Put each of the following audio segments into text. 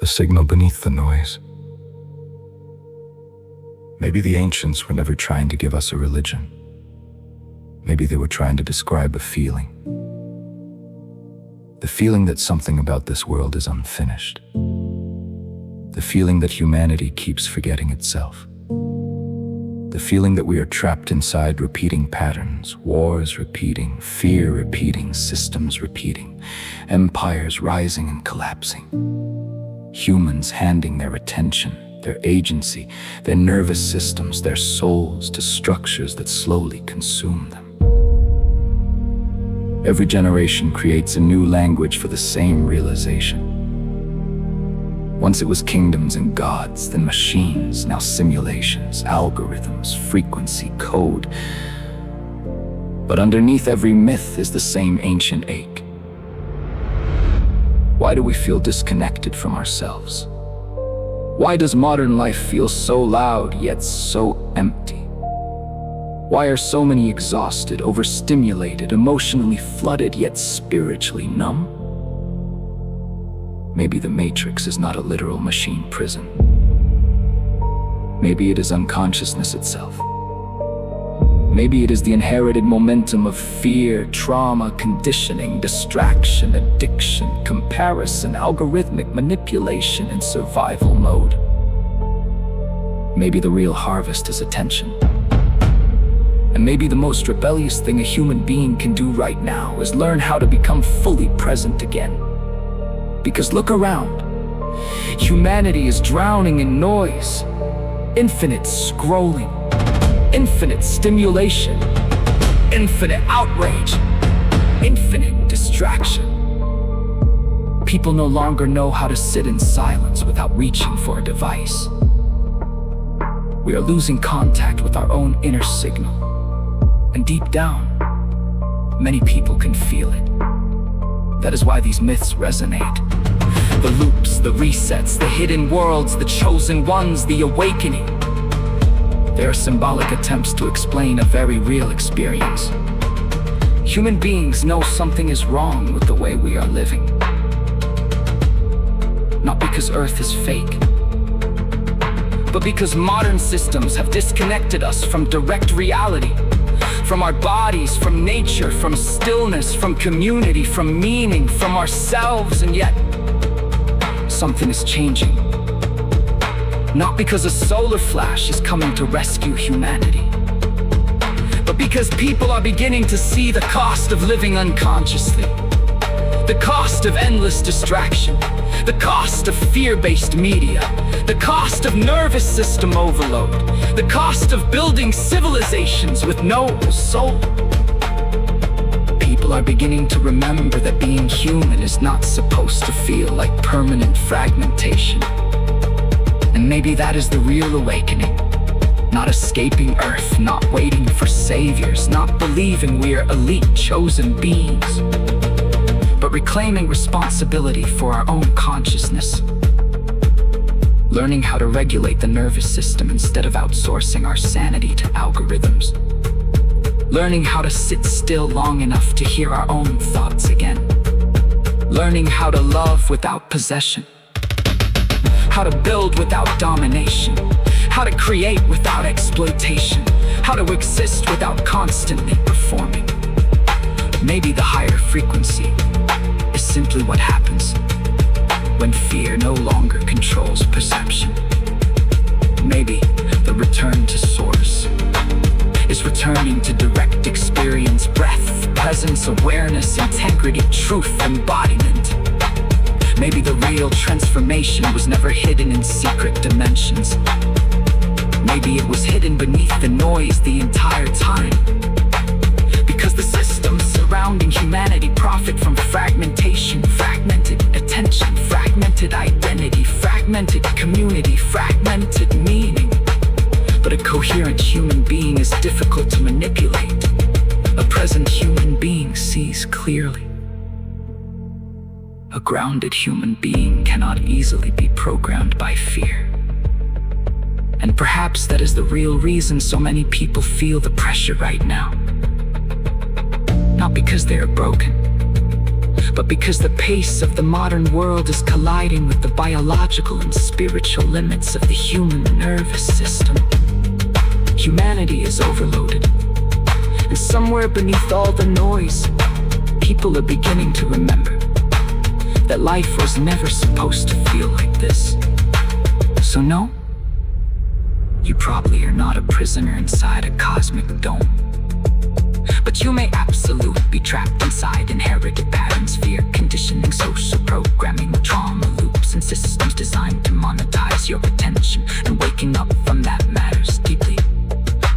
signal beneath the noise. Maybe the ancients were never trying to give us a religion. Maybe they were trying to describe a feeling. The feeling that something about this world is unfinished. The feeling that humanity keeps forgetting itself. The feeling that we are trapped inside repeating patterns, wars repeating, fear repeating, systems repeating, empires rising and collapsing. Humans handing their attention, their agency, their nervous systems, their souls to structures that slowly consume them. Every generation creates a new language for the same realization. Once it was kingdoms and gods, then machines, now simulations, algorithms, frequency, code. But underneath every myth is the same ancient ache. Why do we feel disconnected from ourselves? Why does modern life feel so loud yet so empty? Why are so many exhausted, overstimulated, emotionally flooded yet spiritually numb? Maybe the Matrix is not a literal machine prison. Maybe it is unconsciousness itself. Maybe it is the inherited momentum of fear, trauma, conditioning, distraction, addiction, comparison, algorithmic manipulation, and survival mode. Maybe the real harvest is attention. And maybe the most rebellious thing a human being can do right now is learn how to become fully present again. Because look around. Humanity is drowning in noise, infinite scrolling, infinite stimulation, infinite outrage, infinite distraction. People no longer know how to sit in silence without reaching for a device. We are losing contact with our own inner signal. And deep down, many people can feel it. That is why these myths resonate. The loops, the resets, the hidden worlds, the chosen ones, the awakening. They are symbolic attempts to explain a very real experience. Human beings know something is wrong with the way we are living. Not because Earth is fake, but because modern systems have disconnected us from direct reality. From our bodies, from nature, from stillness, from community, from meaning, from ourselves, and yet something is changing. Not because a solar flash is coming to rescue humanity, but because people are beginning to see the cost of living unconsciously, the cost of endless distraction, the cost of fear-based media, the cost of nervous system overload, the cost of building civilizations with no soul. People are beginning to remember that being human is not supposed to feel like permanent fragmentation. And maybe that is the real awakening. Not escaping Earth, not waiting for saviors, not believing we are elite chosen beings, but reclaiming responsibility for our own consciousness. Learning how to regulate the nervous system instead of outsourcing our sanity to algorithms. Learning how to sit still long enough to hear our own thoughts again. Learning how to love without possession. How to build without domination. How to create without exploitation. How to exist without constantly performing. Maybe the higher frequency is simply what happens when fear no longer controls perception. Maybe the return to source is returning to direct experience, breath, presence, awareness, integrity, truth, embodiment. Maybe the real transformation was never hidden in secret dimensions. Maybe it was hidden beneath the noise the entire time. Because the systems surrounding humanity profit from fragmentation, fragmented attention, fragmented identity, fragmented community, fragmented meaning. But a coherent human being is difficult to manipulate. A present human being sees clearly. A grounded human being cannot easily be programmed by fear. And perhaps that is the real reason so many people feel the pressure right now. Not because they are broken, but but because the pace of the modern world is colliding with the biological and spiritual limits of the human nervous system. Humanity is overloaded, and somewhere beneath all the noise, people are beginning to remember that life was never supposed to feel like this. So no, you probably are not a prisoner inside a cosmic dome, but you may absolutely be trapped inside inherited patterns, fear, conditioning, social programming, trauma loops, and systems designed to monetize your attention. And waking up from that matters deeply,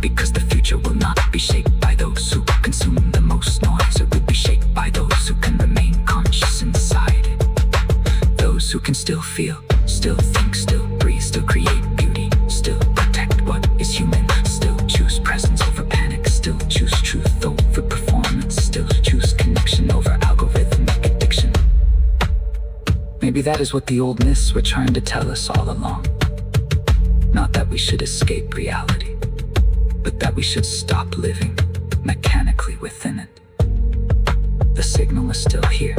because the future will not be shaped by those who consume the most noise. It will be shaped by those who can remain conscious inside it. Those who can still feel, still think, still breathe, still create beauty, still protect what is human, still choose presence over panic, still choose truth over performance, still choose connection over algorithmic addiction. Maybe that is what the old myths were trying to tell us all along. Not that we should escape reality, but that we should stop living mechanically within it. The signal is still here,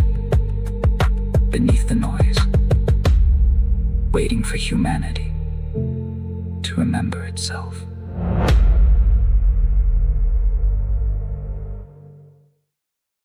beneath the noise, waiting for humanity to remember itself.